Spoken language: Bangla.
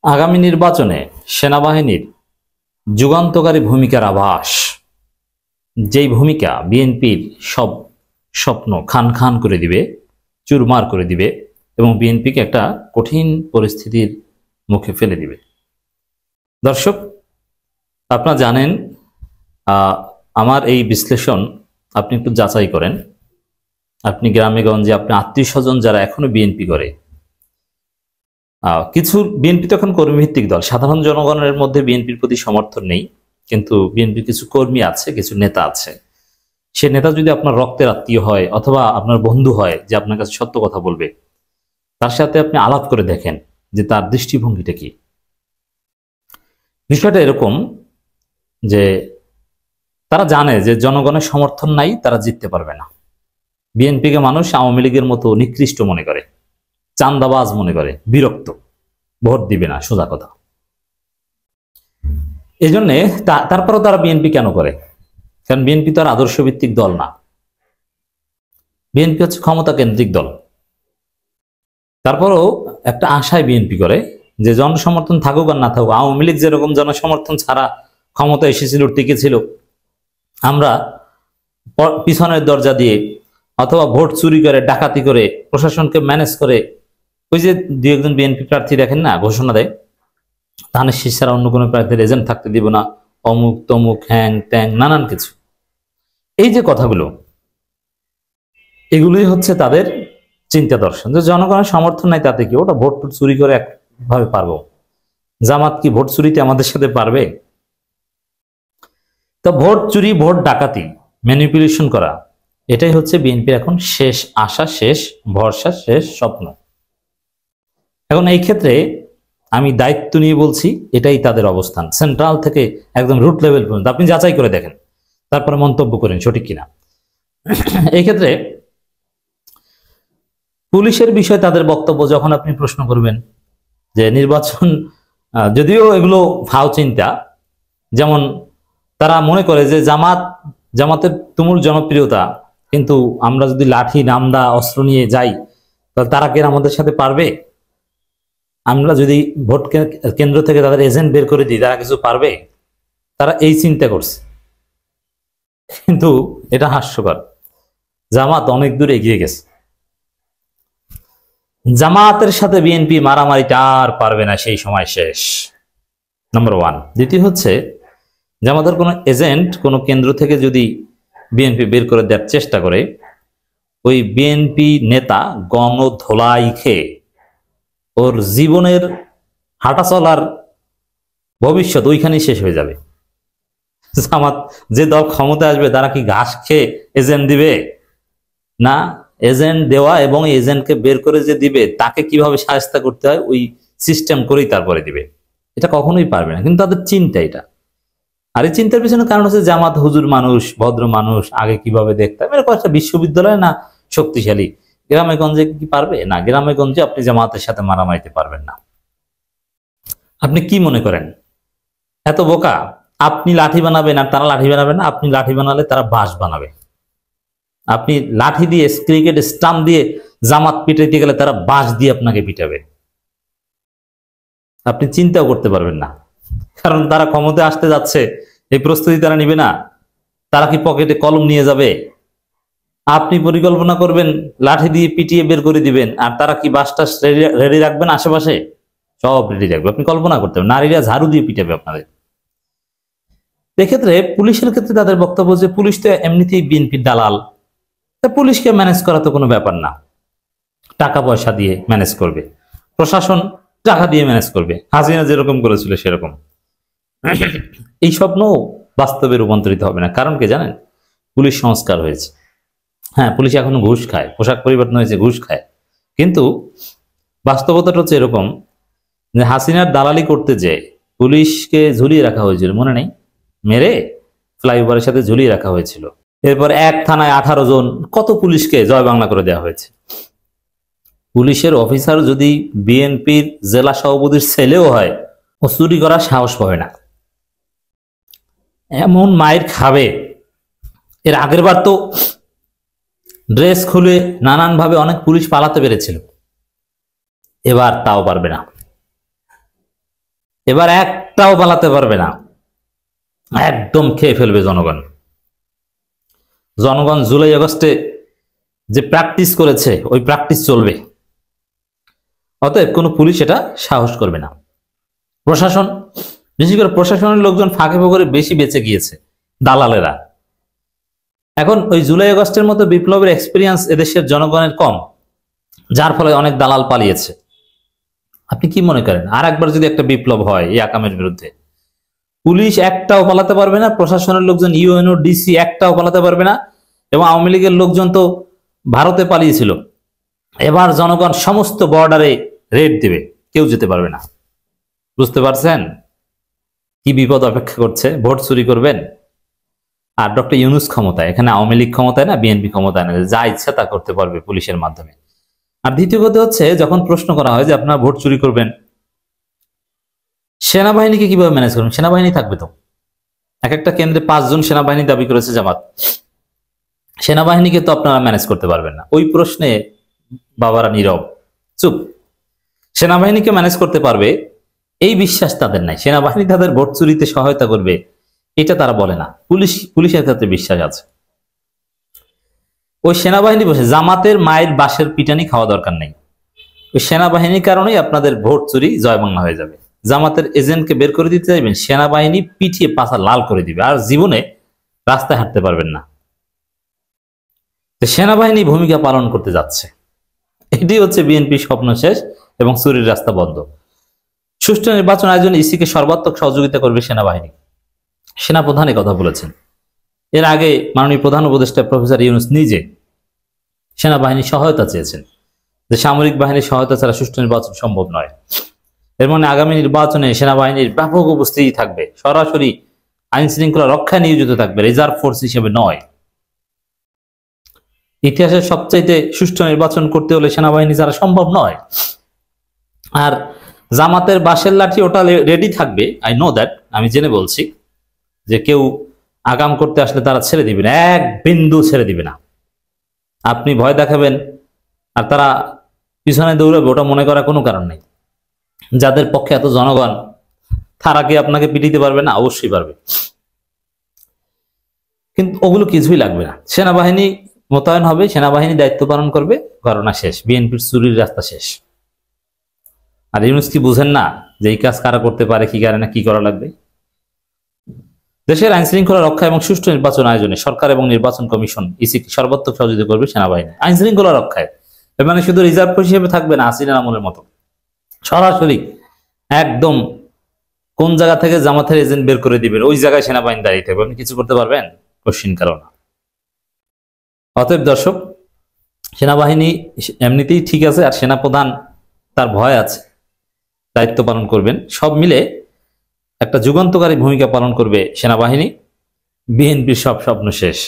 আগামী নির্বাচনে সেনাবাহিনীর যুগান্তকারী ভূমিকার আভাস, যেই ভূমিকা বিএনপির সব স্বপ্ন খান খান করে দিবে, চুরমার করে দিবে এবং বিএনপিকে একটা কঠিন পরিস্থিতির মুখে ফেলে দিবে। দর্শক, আপনারা জানেন, আমার এই বিশ্লেষণ আপনি একটু যাচাই করেন। আপনি গ্রামে গঞ্জে আপনার আত্মীয় স্বজন যারা এখনো বিএনপি করে, কিছু বিএনপি তো এখন কর্মীভিত্তিক দল, সাধারণ জনগণের মধ্যে বিএনপির প্রতি সমর্থন নেই, কিন্তু বিএনপির কিছু কর্মী আছে, কিছু নেতা আছে। সে নেতা যদি আপনার রক্তের আত্মীয় হয় অথবা আপনার বন্ধু হয়, যে আপনার কাছে সত্য কথা বলবে, তার সাথে আপনি আলাপ করে দেখেন যে তার দৃষ্টিভঙ্গিটা কি। বিষয়টা এরকম যে তারা জানে যে জনগণের সমর্থন নাই, তারা জিততে পারবে না। বিএনপিকে মানুষ আওয়ামী লীগের মতো নিকৃষ্ট মনে করে, চান্দাবাজ মনে করে, বিরক্ত, ভোট দিবে না, সোজা কথা। এই জন্যে তারপরেও তারা বিএনপি কেন করে? কারণ বিএনপি তো আর আদর্শ ভিত্তিক দল না, বিএনপি হচ্ছে ক্ষমতা কেন্দ্রিক দল। তারপরেও একটা আশায় বিএনপি করে যে জনসমর্থন থাকুক আর না থাকুক, আওয়ামী লীগ যেরকম জনসমর্থন ছাড়া ক্ষমতা এসেছিল, টিকেছিল, আমরা পিছনের দরজা দিয়ে অথবা ভোট চুরি করে, ডাকাতি করে, প্রশাসনকে ম্যানেজ করে, ওই যে দুই একজন বিএনপি প্রার্থী দেখেন না, ঘোষণা দেয় ধানের শীষ ছাড়া অন্য কোনো প্রার্থীর এজেন্ট থাকতে দিব না, অমুক তমুক হ্যাং ট্যাং নানান কিছু। এই যে কথাগুলো, এগুলোই হচ্ছে তাদের চিন্তা দর্শন, যে জনগণের সমর্থন নাই তাতে কি, ওটা ভোট চুরি করে একভাবে পারবো। জামাত কি ভোট চুরিতে আমাদের সাথে পারবে? তো ভোট চুরি, ভোট ডাকাতি, ম্যানিপুলেশন করা, এটাই হচ্ছে বিএনপির এখন শেষ আশা, শেষ ভরসা, শেষ স্বপ্ন। এখন এই ক্ষেত্রে আমি দায়িত্ব নিয়ে বলছি, এটাই তাদের অবস্থান, সেন্ট্রাল থেকে একদম রুট লেভেল পর্যন্ত। আপনি যাচাই করে দেখেন, তারপরে মন্তব্য করেন সঠিক কিনা। এই ক্ষেত্রে পুলিশের বিষয়ে তাদের বক্তব্য যখন আপনি প্রশ্ন করবেন যে নির্বাচন, যদিও এগুলো ভাও চিন্তা, যেমন তারা মনে করে যে জামাতের তুমুল জনপ্রিয়তা, কিন্তু আমরা যদি লাঠি নামদা অস্ত্র নিয়ে যাই তাহলে তারা কি আমাদের সাথে পারবে? আমরা যদি ভোট কেন্দ্র থেকে তাদের এজেন্ট বের করে দিই, তারা কিছু পারবে? তারা এই চিন্তা করছে। কিন্তু এটা হাস্যকর, জামাত অনেক দূর এগিয়ে গেছে। জামাতের সাথে বিএনপি মারামারিটা আর পারবে না, সেই সময় শেষ, নম্বর ওয়ান। দ্বিতীয় হচ্ছে, জামাতের কোনো এজেন্ট কোনো কেন্দ্র থেকে যদি বিএনপি বের করে দেওয়ার চেষ্টা করে, ওই বিএনপি নেতা গণধোলাই খেয়ে ওর জীবনের হাঁটা চলার ভবিষ্যৎ ওইখানেই শেষ হয়ে যাবে। জামাত যে দল ক্ষমতা আসবে, তারা কি ঘাস খেয়ে এজেন্ট দিবে? না, এজেন্ট দেওয়া এবং এজেন্টকে বের করে যে দিবে, তাকে কিভাবে শায়েস্তা করতে হয় ওই সিস্টেম করেই তারপরে দিবে। এটা কখনোই পারবে না, কিন্তু তাদের চিন্তা এটা। আর এই চিন্তার পিছনে কারণ হচ্ছে জামাত হুজুর মানুষ, ভদ্র মানুষ, আগে কিভাবে দেখতাম, এরকম একটা বিশ্ববিদ্যালয় না, শক্তিশালী। গ্রামে গঞ্জে কি পারবে? না, গ্রামে গঞ্জে আপনি জামাতের সাথে মারামারিতে পারবেন না। আপনি কি মনে করেন এত বোকা? আপনি লাঠি বানাবেন আর তারা লাঠি বানাবে না? আপনি লাঠি বানালে তারা বাঁশ বানাবে। আপনি লাঠি দিয়ে, ক্রিকেট স্টাম্প দিয়ে জামাত পিটাইতে গেলে তারা বাঁশ দিয়ে আপনাকে পিটাবে। আপনি চিন্তাও করতে পারবেন না, কারণ তারা ক্ষমতায় আসতে যাচ্ছে, এই প্রস্তুতি তারা নিবে না। তারা কি পকেটে কলম নিয়ে যাবে? আপনি পরিকল্পনা করবেন লাঠি দিয়ে পিটিয়ে বের করে দিবেন, আর তারা কি বাসটা রেডি রাখবেন? আশেপাশে সব রেডি রাখবে। আপনি কল্পনা করতে পারবেন, নারীরা ঝাড়ু দিয়ে পিটাবে আপনাদের। এক্ষেত্রে পুলিশের ক্ষেত্রে তাদের বক্তব্য যে পুলিশ তো এমনিতেই বিএনপির দালাল, পুলিশকে ম্যানেজ করা তো কোনো ব্যাপার না, টাকা পয়সা দিয়ে ম্যানেজ করবে, প্রশাসন টাকা দিয়ে ম্যানেজ করবে, হাসিনা যেরকম করেছিল সেরকম। এই স্বপ্ন বাস্তবে রূপান্তরিত হবে না। কারণ কি জানেন? পুলিশ সংস্কার হয়েছে। হ্যাঁ, পুলিশ এখনো ঘুষ খায়, পোশাক পরিবর্তন হয়েছে, ঘুষ খায়, কিন্তু বাস্তবতাটা হচ্ছে এরকম যে হাসিনার দালালি করতে যে পুলিশকে ঝুলিয়ে রাখা হয়েছিল, মনে নেই? মেরে ফ্লাইওভারের সাথে ঝুলিয়ে রাখা হয়েছিল। এরপর এক থানায় 18 জন, কত পুলিশকে জয় বাংলা করে দেওয়া হয়েছে। পুলিশের অফিসার যদি বিএনপির জেলা সভাপতির ছেলেও হয়, ও চুরি করার সাহস পাবে না, এমন মায়ের খাবে। এর আগের বার তো ড্রেস খুলে নানানভাবে অনেক পুলিশ পালাতে পেরেছিল, এবার তাও পারবে না। এবার একটাও পালাতে পারবে না, একদম খেয়ে ফেলবে জনগণ। জনগণ জুলাই আগস্টে যে প্র্যাকটিস করেছে ওই প্র্যাকটিস চলবে। অতএব কোনো পুলিশ এটা সাহস করবে না। প্রশাসন, বিশেষ করে প্রশাসনের লোকজন ফাঁকে ফোকরে বেশি বেঁচে গিয়েছে, দালালেরা। এখন ওই জুলাই আগস্টের মতো বিপ্লবের এক্সপিরিয়েন্স এদেশের জনগণের কম, যার ফলে অনেক দালাল পালিয়েছে। আপনি কি মনে করেন আর একবার যদি একটা বিপ্লব হয় এই আকামের বিরুদ্ধে, পুলিশ একটাও পালাতে পারবে না, প্রশাসনের লোকজন ইউএনও ডিসি একটাও পালাতে পারবে না, এবং আওয়ামী লীগের লোকজন তো ভারতে পালিয়েছিল। এবার জনগণ সমস্ত বর্ডারে রেড দেবে, কেউ যেতে পারবে না। বুঝতে পারছেন কি বিপদ অপেক্ষা করছে? ভোট চুরি করবেন। আর ডক্টর ইউনূস ক্ষমতায়, এখানে আওয়ামী লীগ ক্ষমতায় না, বিএনপি ক্ষমতায় না, যা ইচ্ছা তা করতে পারবে পুলিশের মাধ্যমে। আর দ্বিতীয় কথা হচ্ছে, যখন প্রশ্ন করা হয় যে আপনারা ভোট চুরি করবেন, সেনাবাহিনীকে কিভাবে ম্যানেজ করবেন? সেনাবাহিনী থাকবে তো, এক একটা কেন্দ্রে 5 জন সেনাবাহিনী দাবি করেছে জামাত। সেনাবাহিনীকে তো আপনারা ম্যানেজ করতে পারবেন না। ওই প্রশ্নে বাবারা নীরব, চুপ। সেনাবাহিনীকে ম্যানেজ করতে পারবে এই বিশ্বাস তাদের নাই। সেনাবাহিনী তাদের ভোট চুরিতে সহায়তা করবে এটা তারা বলে না। পুলিশের ক্ষেত্রে বিশ্বাস আছে। ওই সেনাবাহিনী বসে, জামাতের মায়ের বাঁশের পিটানি খাওয়া দরকার নেই। ওই সেনাবাহিনীর কারণেই আপনাদের ভোট চুরি জয় বাংলা হয়ে যাবে। জামাতের এজেন্টকে বের করে দিতে চাইবেন, সেনাবাহিনী পিটিয়ে পাছা লাল করে দিবে, আর জীবনে রাস্তায় হাঁটতে পারবেন না। সেনাবাহিনী ভূমিকা পালন করতে যাচ্ছে। এটি হচ্ছে বিএনপি স্বপ্ন শেষ এবং চুরির রাস্তা বন্ধ। সুষ্ঠু নির্বাচন আয়োজনে ইসিকে সর্বাত্মক সহযোগিতা করবে সেনাবাহিনী। সেনাপ্রধান কথা বলেছেন। এর আগে মাননীয় প্রধান উপদেষ্টা প্রফেসর ইউনূস নিজে সেনাবাহিনীর সহায়তা চেয়েছেন, যে সামরিক বাহিনীর সহায়তা ছাড়া সুষ্ঠু নির্বাচন সম্ভব নয়। এর মানে আগামী নির্বাচনে সেনাবাহিনীর ব্যাপক উপস্থিতি থাকবে, সরাসরি আইন শৃঙ্খলা রক্ষায় নিয়োজিত থাকবে, রিজার্ভ ফোর্স হিসেবে নয়। ইতিহাসের সবচাইতে সুষ্ঠু নির্বাচন করতে হলে সেনাবাহিনী ছাড়া সম্ভব নয়। আর জামাতের বাঁশের লাঠি ওটা রেডি থাকবে, আই নো দ্যাট, আমি জেনে বলছি, যে কেউ আগাম করতে আসলে তারা ছেড়ে দিবে না, এক বিন্দু ছেড়ে দিবে না। আপনি ভয় দেখাবেন আর তারা পিছনে দৌড়াবে, ওটা মনে করার কোনো কারণ নেই। যাদের পক্ষে এত জনগণ, তারা কি আপনাকে পিটিতে পারবে না? অবশ্যই পারবে। কিন্তু ওগুলো কিছুই লাগবে না। সেনাবাহিনী মোতায়েন হবে, সেনাবাহিনী দায়িত্ব পালন করবে, ঘটনা শেষ। বিএনপির চুরির রাস্তা শেষ। আর ইউনূস কি বুঝেন না যে এই কাজ কারা করতে পারে, কি কারে না, কি করা লাগবে? দেশের আইন শৃঙ্খলা রক্ষা এবং সুষ্ঠু নির্বাচন আয়োজনে সরকার এবং নির্বাচন কমিশন ইসিকে সর্বাত্মক সহযোগিতা করবে সেনাবাহিনী আইন শৃঙ্খলা রক্ষায়। এর মানে শুধু রিজার্ভ ফোর্স হিসেবে থাকবে না হাসিনা আমলের মতো, সরাসরি একদম কোন জায়গা থেকে জামাতের এজেন্ট বের করে দিবেন ওই জায়গায় সেনাবাহিনী দাঁড়িয়ে থাকবে। আপনি কিছু করতে পারবেন? কোশ্চিন কারণ। অতএব দর্শক, সেনাবাহিনী এমনিতেই ঠিক আছে, আর সেনাপ্রধান তার ভয় আছে, দায়িত্ব পালন করবেন। সব মিলে একটা যুগান্তকারী ভূমিকা পালন করবে সেনাবাহিনী। বিএনপির সব স্বপ্ন শেষ।